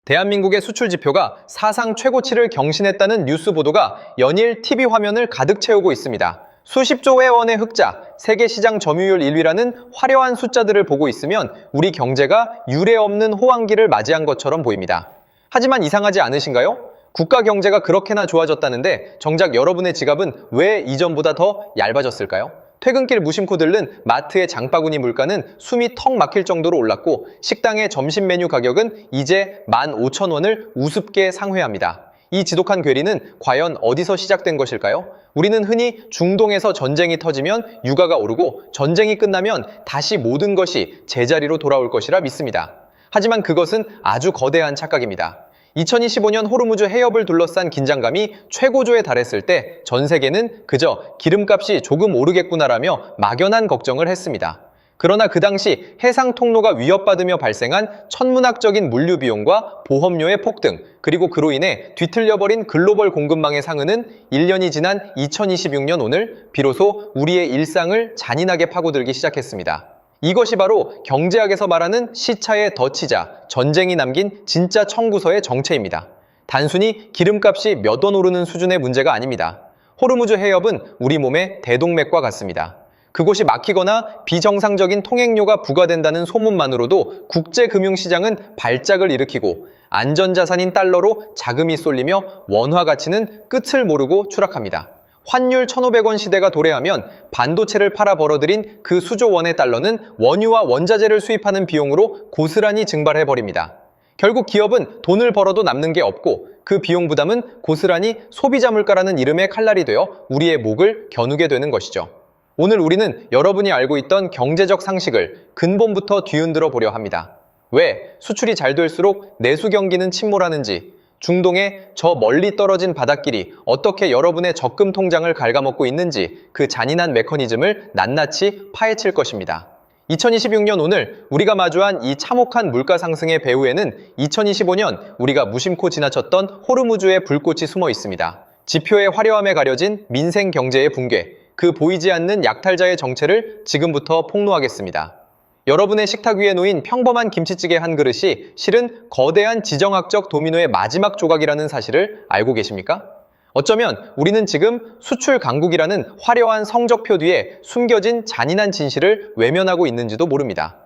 대한민국의 수출 지표가 사상 최고치를 경신했다는 뉴스 보도가 연일 TV 화면을 가득 채우고 있습니다. 수십조의 원의 흑자, 세계 시장 점유율 1위라는 화려한 숫자들을 보고 있으면 우리 경제가 유례 없는 호황기를 맞이한 것처럼 보입니다. 하지만 이상하지 않으신가요? 국가 경제가 그렇게나 좋아졌다는데 정작 여러분의 지갑은 왜 이전보다 더 얇아졌을까요? 퇴근길 무심코 들른 마트의 장바구니 물가는 숨이 턱 막힐 정도로 올랐고 식당의 점심 메뉴 가격은 이제 15,000원을 우습게 상회합니다. 이 지독한 괴리는 과연 어디서 시작된 것일까요? 우리는 흔히 중동에서 전쟁이 터지면 유가가 오르고 전쟁이 끝나면 다시 모든 것이 제자리로 돌아올 것이라 믿습니다. 하지만 그것은 아주 거대한 착각입니다. 2025년 호르무즈 해협을 둘러싼 긴장감이 최고조에 달했을 때 전 세계는 그저 기름값이 조금 오르겠구나라며 막연한 걱정을 했습니다. 그러나 그 당시 해상 통로가 위협받으며 발생한 천문학적인 물류 비용과 보험료의 폭등, 그리고 그로 인해 뒤틀려버린 글로벌 공급망의 상흔은 1년이 지난 2026년 오늘 비로소 우리의 일상을 잔인하게 파고들기 시작했습니다. 이것이 바로 경제학에서 말하는 시차의 덫이자 전쟁이 남긴 진짜 청구서의 정체입니다. 단순히 기름값이 몇 원 오르는 수준의 문제가 아닙니다. 호르무즈 해협은 우리 몸의 대동맥과 같습니다. 그곳이 막히거나 비정상적인 통행료가 부과된다는 소문만으로도 국제금융시장은 발작을 일으키고 안전자산인 달러로 자금이 쏠리며 원화 가치는 끝을 모르고 추락합니다. 환율 1,500원 시대가 도래하면 반도체를 팔아 벌어들인 그 수조 원의 달러는 원유와 원자재를 수입하는 비용으로 고스란히 증발해버립니다. 결국 기업은 돈을 벌어도 남는 게 없고 그 비용 부담은 고스란히 소비자 물가라는 이름의 칼날이 되어 우리의 목을 겨누게 되는 것이죠. 오늘 우리는 여러분이 알고 있던 경제적 상식을 근본부터 뒤흔들어 보려 합니다. 왜 수출이 잘 될수록 내수 경기는 침몰하는지, 중동의 저 멀리 떨어진 바닷길이 어떻게 여러분의 적금 통장을 갉아먹고 있는지 그 잔인한 메커니즘을 낱낱이 파헤칠 것입니다. 2026년 오늘 우리가 마주한 이 참혹한 물가 상승의 배후에는 2025년 우리가 무심코 지나쳤던 호르무즈의 불꽃이 숨어 있습니다. 지표의 화려함에 가려진 민생 경제의 붕괴, 그 보이지 않는 약탈자의 정체를 지금부터 폭로하겠습니다. 여러분의 식탁 위에 놓인 평범한 김치찌개 한 그릇이 실은 거대한 지정학적 도미노의 마지막 조각이라는 사실을 알고 계십니까? 어쩌면 우리는 지금 수출 강국이라는 화려한 성적표 뒤에 숨겨진 잔인한 진실을 외면하고 있는지도 모릅니다.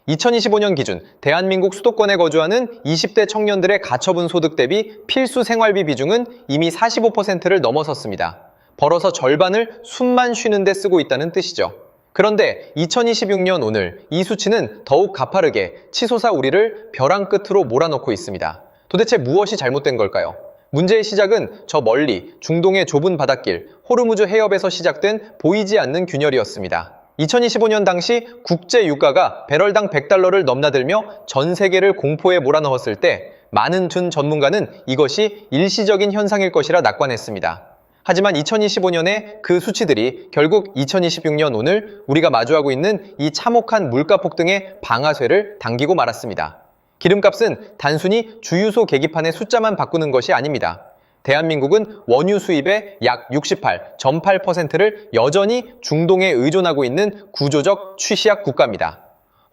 2025년 기준 대한민국 수도권에 거주하는 20대 청년들의 가처분 소득 대비 필수 생활비 비중은 이미 45%를 넘어섰습니다. 벌어서 절반을 숨만 쉬는 데 쓰고 있다는 뜻이죠. 그런데 2026년 오늘 이 수치는 더욱 가파르게 치솟아 우리를 벼랑 끝으로 몰아넣고 있습니다. 도대체 무엇이 잘못된 걸까요? 문제의 시작은 저 멀리 중동의 좁은 바닷길 호르무즈 해협에서 시작된 보이지 않는 균열이었습니다. 2025년 당시 국제 유가가 배럴당 100달러를 넘나들며 전 세계를 공포에 몰아넣었을 때 많은 전문가는 이것이 일시적인 현상일 것이라 낙관했습니다. 하지만 2025년에 그 수치들이 결국 2026년 오늘 우리가 마주하고 있는 이 참혹한 물가 폭등의 방아쇠를 당기고 말았습니다. 기름값은 단순히 주유소 계기판의 숫자만 바꾸는 것이 아닙니다. 대한민국은 원유 수입의 약 68.8%를 여전히 중동에 의존하고 있는 구조적 취약 국가입니다.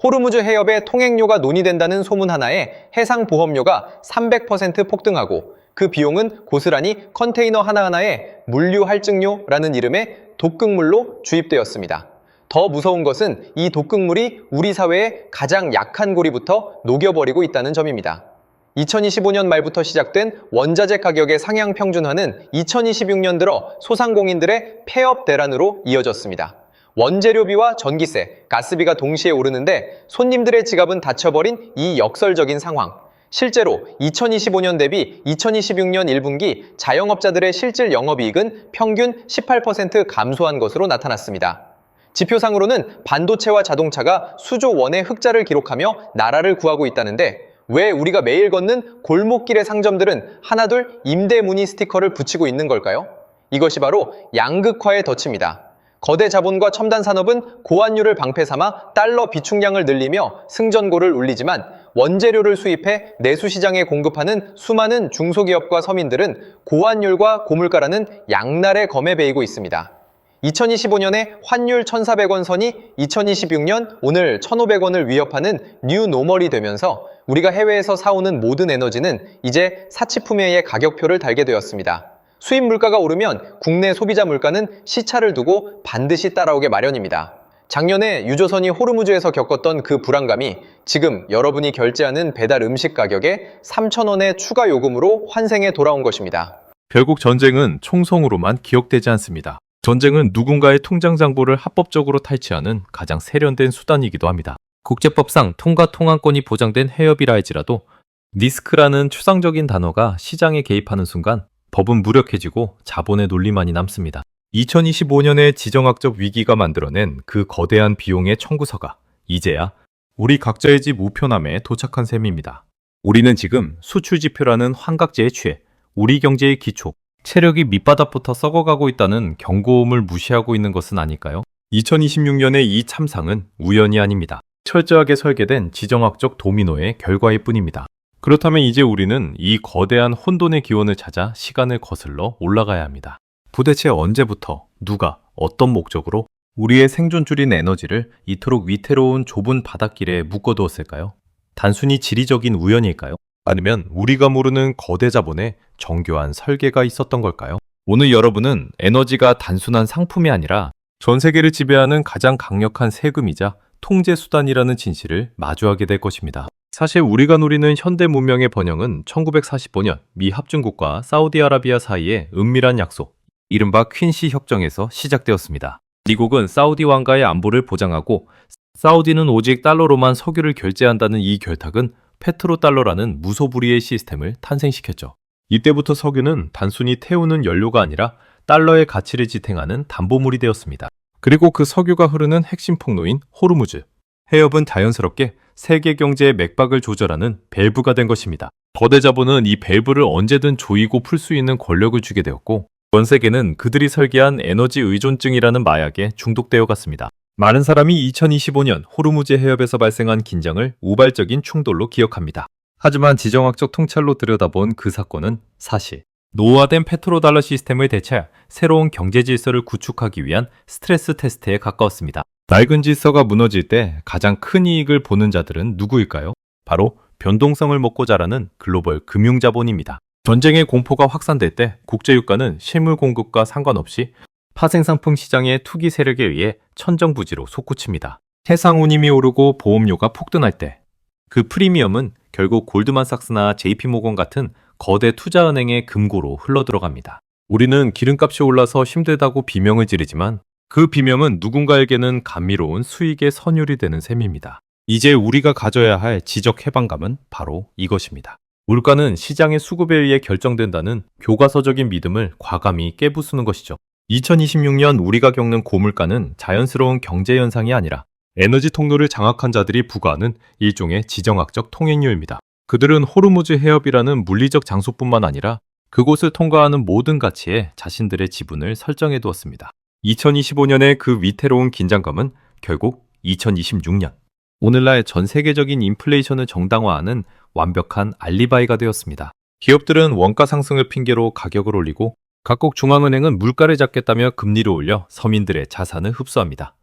호르무즈 해협의 통행료가 논의된다는 소문 하나에 해상보험료가 300% 폭등하고 그 비용은 고스란히 컨테이너 하나하나에 물류 할증료라는 이름의 독극물로 주입되었습니다. 더 무서운 것은 이 독극물이 우리 사회의 가장 약한 고리부터 녹여버리고 있다는 점입니다. 2025년 말부터 시작된 원자재 가격의 상향 평준화는 2026년 들어 소상공인들의 폐업 대란으로 이어졌습니다. 원재료비와 전기세, 가스비가 동시에 오르는데 손님들의 지갑은 닫혀버린 이 역설적인 상황. 실제로 2025년 대비 2026년 1분기 자영업자들의 실질 영업이익은 평균 18% 감소한 것으로 나타났습니다. 지표상으로는 반도체와 자동차가 수조 원의 흑자를 기록하며 나라를 구하고 있다는데 왜 우리가 매일 걷는 골목길의 상점들은 하나둘 임대 문의 스티커를 붙이고 있는 걸까요? 이것이 바로 양극화의 덫입니다. 거대 자본과 첨단 산업은 고환율을 방패 삼아 달러 비축량을 늘리며 승전고를 울리지만 원재료를 수입해 내수시장에 공급하는 수많은 중소기업과 서민들은 고환율과 고물가라는 양날의 검에 베이고 있습니다. 2025년에 환율 1,400원 선이 2026년 오늘 1,500원을 위협하는 뉴 노멀이 되면서 우리가 해외에서 사오는 모든 에너지는 이제 사치품회의 가격표를 달게 되었습니다. 수입 물가가 오르면 국내 소비자 물가는 시차를 두고 반드시 따라오게 마련입니다. 작년에 유조선이 호르무즈에서 겪었던 그 불안감이 지금 여러분이 결제하는 배달 음식 가격에 3,000원의 추가 요금으로 환생해 돌아온 것입니다. 결국 전쟁은 총성으로만 기억되지 않습니다. 전쟁은 누군가의 통장 잔고를 합법적으로 탈취하는 가장 세련된 수단이기도 합니다. 국제법상 통과 통항권이 보장된 해협이라 할지라도 리스크라는 추상적인 단어가 시장에 개입하는 순간 법은 무력해지고 자본의 논리만이 남습니다. 2025년에 지정학적 위기가 만들어낸 그 거대한 비용의 청구서가 이제야 우리 각자의 집 우편함에 도착한 셈입니다. 우리는 지금 수출 지표라는 환각제에 취해 우리 경제의 기초, 체력이 밑바닥부터 썩어가고 있다는 경고음을 무시하고 있는 것은 아닐까요? 2026년의 이 참상은 우연이 아닙니다. 철저하게 설계된 지정학적 도미노의 결과일 뿐입니다. 그렇다면 이제 우리는 이 거대한 혼돈의 기원을 찾아 시간을 거슬러 올라가야 합니다. 도대체 언제부터 누가 어떤 목적으로 우리의 생존줄인 에너지를 이토록 위태로운 좁은 바닷길에 묶어두었을까요? 단순히 지리적인 우연일까요? 아니면 우리가 모르는 거대 자본의 정교한 설계가 있었던 걸까요? 오늘 여러분은 에너지가 단순한 상품이 아니라 전 세계를 지배하는 가장 강력한 세금이자 통제 수단이라는 진실을 마주하게 될 것입니다. 사실 우리가 누리는 현대 문명의 번영은 1945년 미 합중국과 사우디아라비아 사이의 은밀한 약속, 이른바 퀸시 협정에서 시작되었습니다. 미국은 사우디 왕가의 안보를 보장하고 사우디는 오직 달러로만 석유를 결제한다는 이 결탁은 페트로달러라는 무소불위의 시스템을 탄생시켰죠. 이때부터 석유는 단순히 태우는 연료가 아니라 달러의 가치를 지탱하는 담보물이 되었습니다. 그리고 그 석유가 흐르는 핵심 통로인 호르무즈, 해협은 자연스럽게 세계 경제의 맥박을 조절하는 밸브가 된 것입니다. 거대 자본은 이 밸브를 언제든 조이고 풀 수 있는 권력을 주게 되었고 전 세계는 그들이 설계한 에너지 의존증이라는 마약에 중독되어 갔습니다. 많은 사람이 2025년 호르무즈 해협에서 발생한 긴장을 우발적인 충돌로 기억합니다. 하지만 지정학적 통찰로 들여다본 그 사건은 사실 노후화된 페트로달러 시스템을 대체할 새로운 경제 질서를 구축하기 위한 스트레스 테스트에 가까웠습니다. 낡은 질서가 무너질 때 가장 큰 이익을 보는 자들은 누구일까요? 바로 변동성을 먹고 자라는 글로벌 금융자본입니다. 전쟁의 공포가 확산될 때 국제유가는 실물 공급과 상관없이 파생상품 시장의 투기 세력에 의해 천정부지로 솟구칩니다. 해상 운임이 오르고 보험료가 폭등할 때 그 프리미엄은 결국 골드만삭스나 JP모건 같은 거대 투자은행의 금고로 흘러들어갑니다. 우리는 기름값이 올라서 힘들다고 비명을 지르지만 그 비명은 누군가에게는 감미로운 수익의 선율이 되는 셈입니다. 이제 우리가 가져야 할 지적 해방감은 바로 이것입니다. 물가는 시장의 수급에 의해 결정된다는 교과서적인 믿음을 과감히 깨부수는 것이죠. 2026년 우리가 겪는 고물가는 자연스러운 경제 현상이 아니라 에너지 통로를 장악한 자들이 부과하는 일종의 지정학적 통행료입니다. 그들은 호르무즈 해협이라는 물리적 장소뿐만 아니라 그곳을 통과하는 모든 가치에 자신들의 지분을 설정해 두었습니다. 2025년의 그 위태로운 긴장감은 결국 2026년 오늘날 전 세계적인 인플레이션을 정당화하는 완벽한 알리바이가 되었습니다. 기업들은 원가 상승을 핑계로 가격을 올리고 각국 중앙은행은 물가를 잡겠다며 금리를 올려 서민들의 자산을 흡수합니다.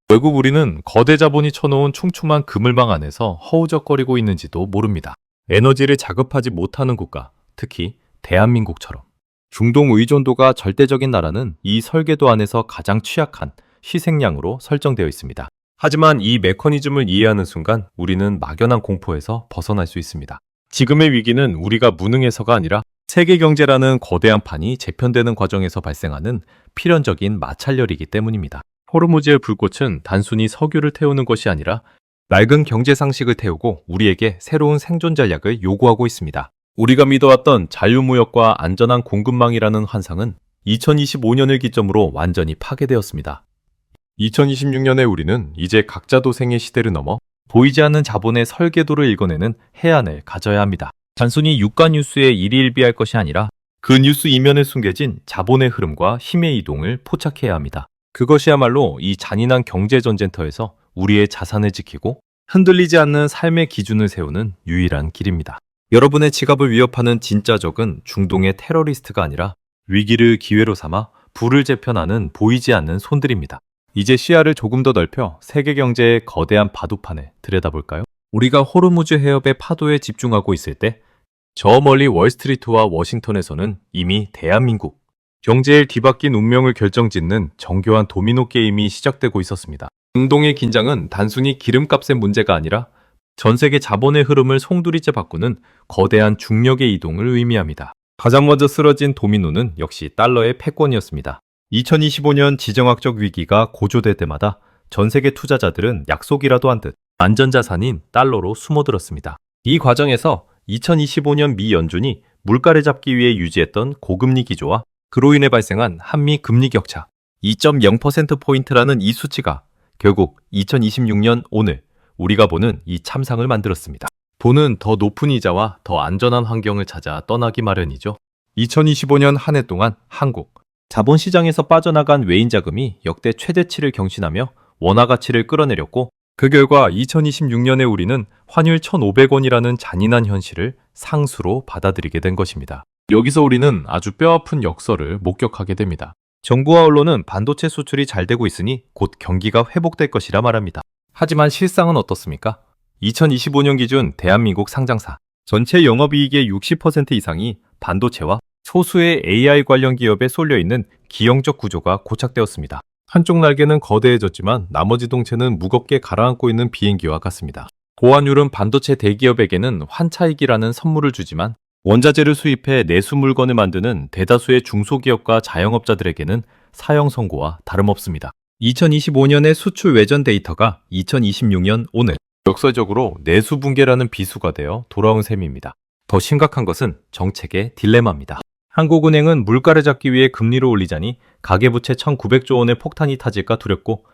결국 우리는 거대 자본이 쳐놓은 촘촘한 그물망 안에서 허우적거리고 있는지도 모릅니다. 에너지를 자급하지 못하는 국가, 특히 대한민국처럼 중동 의존도가 절대적인 나라는 이 설계도 안에서 가장 취약한 희생양으로 설정되어 있습니다. 하지만 이 메커니즘을 이해하는 순간 우리는 막연한 공포에서 벗어날 수 있습니다. 지금의 위기는 우리가 무능해서가 아니라 세계 경제라는 거대한 판이 재편되는 과정에서 발생하는 필연적인 마찰열이기 때문입니다. 호르무즈의 불꽃은 단순히 석유를 태우는 것이 아니라 낡은 경제 상식을 태우고 우리에게 새로운 생존 전략을 요구하고 있습니다. 우리가 믿어왔던 자유무역과 안전한 공급망이라는 환상은 2025년을 기점으로 완전히 파괴되었습니다. 2026년에 우리는 이제 각자 도생의 시대를 넘어 보이지 않는 자본의 설계도를 읽어내는 해안을 가져야 합니다. 단순히 유가 뉴스에 일희일비할 것이 아니라 그 뉴스 이면에 숨겨진 자본의 흐름과 힘의 이동을 포착해야 합니다. 그것이야말로 이 잔인한 경제 전쟁터에서 우리의 자산을 지키고 흔들리지 않는 삶의 기준을 세우는 유일한 길입니다. 여러분의 지갑을 위협하는 진짜 적은 중동의 테러리스트가 아니라 위기를 기회로 삼아 불을 재편하는 보이지 않는 손들입니다. 이제 시야를 조금 더 넓혀 세계 경제의 거대한 바둑판을 들여다볼까요? 우리가 호르무즈 해협의 파도에 집중하고 있을 때 저 멀리 월스트리트와 워싱턴에서는 이미 대한민국 경제를 뒤바뀐 운명을 결정짓는 정교한 도미노 게임이 시작되고 있었습니다. 중동의 긴장은 단순히 기름값의 문제가 아니라 전 세계 자본의 흐름을 송두리째 바꾸는 거대한 중력의 이동을 의미합니다. 가장 먼저 쓰러진 도미노는 역시 달러의 패권이었습니다. 2025년 지정학적 위기가 고조될 때마다 전 세계 투자자들은 약속이라도 한 듯 안전자산인 달러로 숨어들었습니다. 이 과정에서 2025년 미 연준이 물가를 잡기 위해 유지했던 고금리 기조와 그로 인해 발생한 한미 금리 격차 2.0%포인트라는 이 수치가 결국 2026년 오늘 우리가 보는 이 참상을 만들었습니다. 돈은 더 높은 이자와 더 안전한 환경을 찾아 떠나기 마련이죠. 2025년 한 해 동안 한국 자본시장에서 빠져나간 외인 자금이 역대 최대치를 경신하며 원화 가치를 끌어내렸고 그 결과 2026년에 우리는 환율 1,500원이라는 잔인한 현실을 상수로 받아들이게 된 것입니다. 여기서 우리는 아주 뼈아픈 역설을 목격하게 됩니다. 정부와 언론은 반도체 수출이 잘 되고 있으니 곧 경기가 회복될 것이라 말합니다. 하지만 실상은 어떻습니까? 2025년 기준 대한민국 상장사 전체 영업이익의 60% 이상이 반도체와 소수의 AI 관련 기업에 쏠려 있는 기형적 구조가 고착되었습니다. 한쪽 날개는 거대해졌지만 나머지 동체는 무겁게 가라앉고 있는 비행기와 같습니다. 보안율은 반도체 대기업에게는 환차익이라는 선물을 주지만 원자재를 수입해 내수 물건을 만드는 대다수의 중소기업과 자영업자들에게는 사형 선고와 다름없습니다. 2025년의 수출 외전 데이터가 2026년 오늘 역설적으로 내수 붕괴라는 비수가 되어 돌아온 셈입니다. 더 심각한 것은 정책의 딜레마입니다. 한국은행은 물가를 잡기 위해 금리를 올리자니 가계부채 1,900조 원의 폭탄이 터질까 두렵고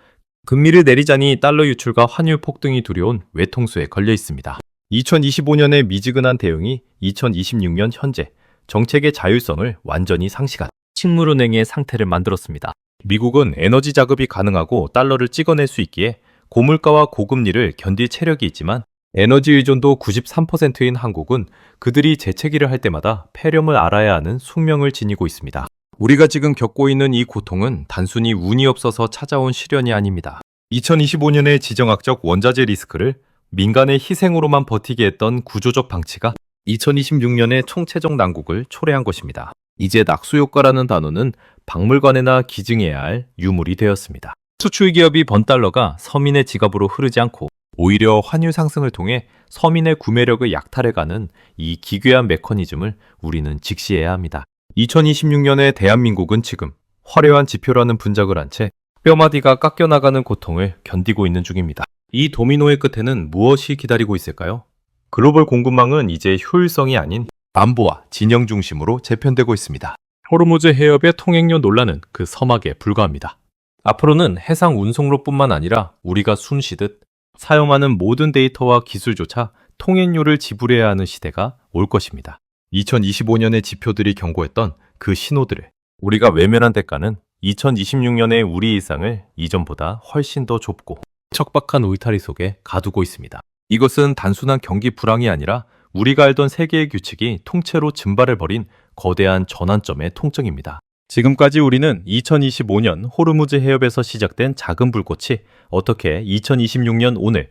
금리를 내리자니 달러 유출과 환율 폭등이 두려운 외통수에 걸려 있습니다. 2025년의 미지근한 대응이 2026년 현재 정책의 자율성을 완전히 상실한 식물은행의 상태를 만들었습니다. 미국은 에너지 자급이 가능하고 달러를 찍어낼 수 있기에 고물가와 고금리를 견딜 체력이 있지만 에너지 의존도 93%인 한국은 그들이 재채기를 할 때마다 폐렴을 앓아야 하는 숙명을 지니고 있습니다. 우리가 지금 겪고 있는 이 고통은 단순히 운이 없어서 찾아온 시련이 아닙니다. 2025년의 지정학적 원자재 리스크를 민간의 희생으로만 버티게 했던 구조적 방치가 2026년의 총체적 난국을 초래한 것입니다. 이제 낙수효과라는 단어는 박물관에나 기증해야 할 유물이 되었습니다. 수출 기업이 번 달러가 서민의 지갑으로 흐르지 않고 오히려 환율 상승을 통해 서민의 구매력을 약탈해가는 이 기괴한 메커니즘을 우리는 직시해야 합니다. 2026년의 대한민국은 지금 화려한 지표라는 분작을 한 채 뼈마디가 깎여나가는 고통을 견디고 있는 중입니다. 이 도미노의 끝에는 무엇이 기다리고 있을까요? 글로벌 공급망은 이제 효율성이 아닌 안보와 진영 중심으로 재편되고 있습니다. 호르무즈 해협의 통행료 논란은 그 서막에 불과합니다. 앞으로는 해상 운송로뿐만 아니라 우리가 숨쉬듯 사용하는 모든 데이터와 기술조차 통행료를 지불해야 하는 시대가 올 것입니다. 2025년의 지표들이 경고했던 그 신호들을 우리가 외면한 대가는 2026년의 우리 일상을 이전보다 훨씬 더 좁고 척박한 울타리 속에 가두고 있습니다. 이것은 단순한 경기 불황이 아니라 우리가 알던 세계의 규칙이 통째로 증발을 벌인 거대한 전환점의 통증입니다. 지금까지 우리는 2025년 호르무즈 해협에서 시작된 작은 불꽃이 어떻게 2026년 오늘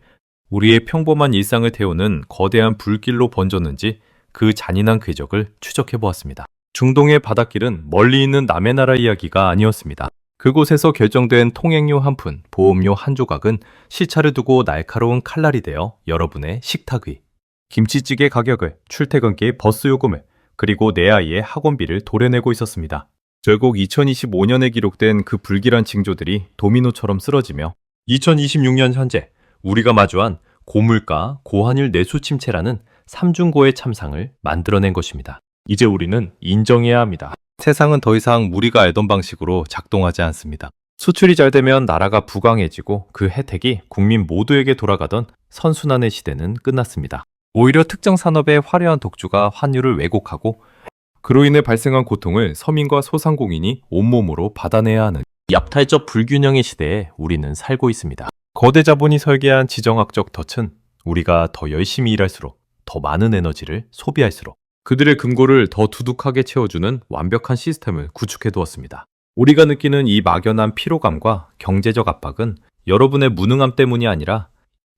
우리의 평범한 일상을 태우는 거대한 불길로 번졌는지 그 잔인한 궤적을 추적해 보았습니다. 중동의 바닷길은 멀리 있는 남의 나라 이야기가 아니었습니다. 그곳에서 결정된 통행료 한 푼, 보험료 한 조각은 시차를 두고 날카로운 칼날이 되어 여러분의 식탁 위, 김치찌개 가격을, 출퇴근길 버스 요금을, 그리고 내 아이의 학원비를 도려내고 있었습니다. 결국 2025년에 기록된 그 불길한 징조들이 도미노처럼 쓰러지며 2026년 현재 우리가 마주한 고물가, 고환율 내수 침체라는 삼중고의 참상을 만들어낸 것입니다. 이제 우리는 인정해야 합니다. 세상은 더 이상 우리가 알던 방식으로 작동하지 않습니다. 수출이 잘 되면 나라가 부강해지고 그 혜택이 국민 모두에게 돌아가던 선순환의 시대는 끝났습니다. 오히려 특정 산업의 화려한 독주가 환율을 왜곡하고 그로 인해 발생한 고통을 서민과 소상공인이 온몸으로 받아내야 하는 약탈적 불균형의 시대에 우리는 살고 있습니다. 거대 자본이 설계한 지정학적 덫은 우리가 더 열심히 일할수록 더 많은 에너지를 소비할수록 그들의 금고를 더 두둑하게 채워주는 완벽한 시스템을 구축해 두었습니다. 우리가 느끼는 이 막연한 피로감과 경제적 압박은 여러분의 무능함 때문이 아니라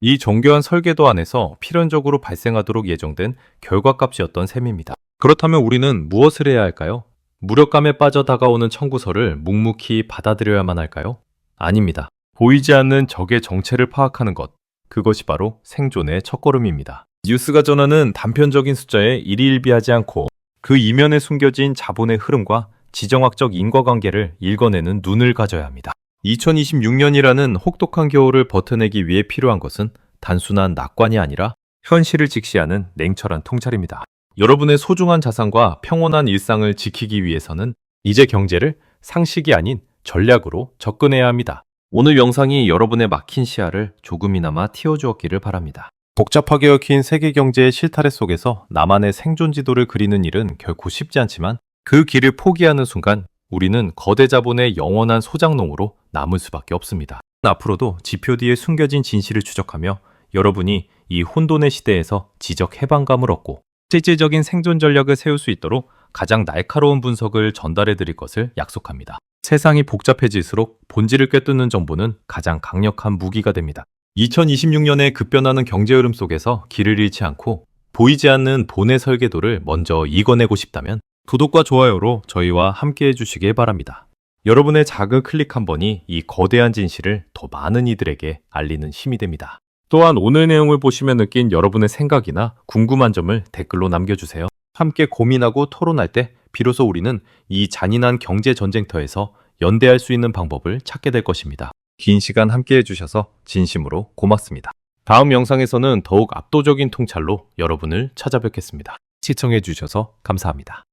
이 정교한 설계도 안에서 필연적으로 발생하도록 예정된 결과값이었던 셈입니다. 그렇다면 우리는 무엇을 해야 할까요? 무력감에 빠져 다가오는 청구서를 묵묵히 받아들여야만 할까요? 아닙니다. 보이지 않는 적의 정체를 파악하는 것, 그것이 바로 생존의 첫걸음입니다. 뉴스가 전하는 단편적인 숫자에 일희일비하지 않고 그 이면에 숨겨진 자본의 흐름과 지정학적 인과관계를 읽어내는 눈을 가져야 합니다. 2026년이라는 혹독한 겨울을 버텨내기 위해 필요한 것은 단순한 낙관이 아니라 현실을 직시하는 냉철한 통찰입니다. 여러분의 소중한 자산과 평온한 일상을 지키기 위해서는 이제 경제를 상식이 아닌 전략으로 접근해야 합니다. 오늘 영상이 여러분의 막힌 시야를 조금이나마 틔워주었기를 바랍니다. 복잡하게 얽힌 세계 경제의 실타래 속에서 나만의 생존 지도를 그리는 일은 결코 쉽지 않지만 그 길을 포기하는 순간 우리는 거대 자본의 영원한 소장농으로 남을 수밖에 없습니다. 앞으로도 지표 뒤에 숨겨진 진실을 추적하며 여러분이 이 혼돈의 시대에서 지적 해방감을 얻고 실질적인 생존 전략을 세울 수 있도록 가장 날카로운 분석을 전달해 드릴 것을 약속합니다. 세상이 복잡해질수록 본질을 꿰뚫는 정보는 가장 강력한 무기가 됩니다. 2026년의 급변하는 경제 흐름 속에서 길을 잃지 않고 보이지 않는 본의 설계도를 먼저 읽어내고 싶다면 구독과 좋아요로 저희와 함께 해주시길 바랍니다. 여러분의 작은 클릭 한 번이 이 거대한 진실을 더 많은 이들에게 알리는 힘이 됩니다. 또한 오늘 내용을 보시며 느낀 여러분의 생각이나 궁금한 점을 댓글로 남겨주세요. 함께 고민하고 토론할 때 비로소 우리는 이 잔인한 경제 전쟁터에서 연대할 수 있는 방법을 찾게 될 것입니다. 긴 시간 함께 해주셔서 진심으로 고맙습니다. 다음 영상에서는 더욱 압도적인 통찰로 여러분을 찾아뵙겠습니다. 시청해주셔서 감사합니다.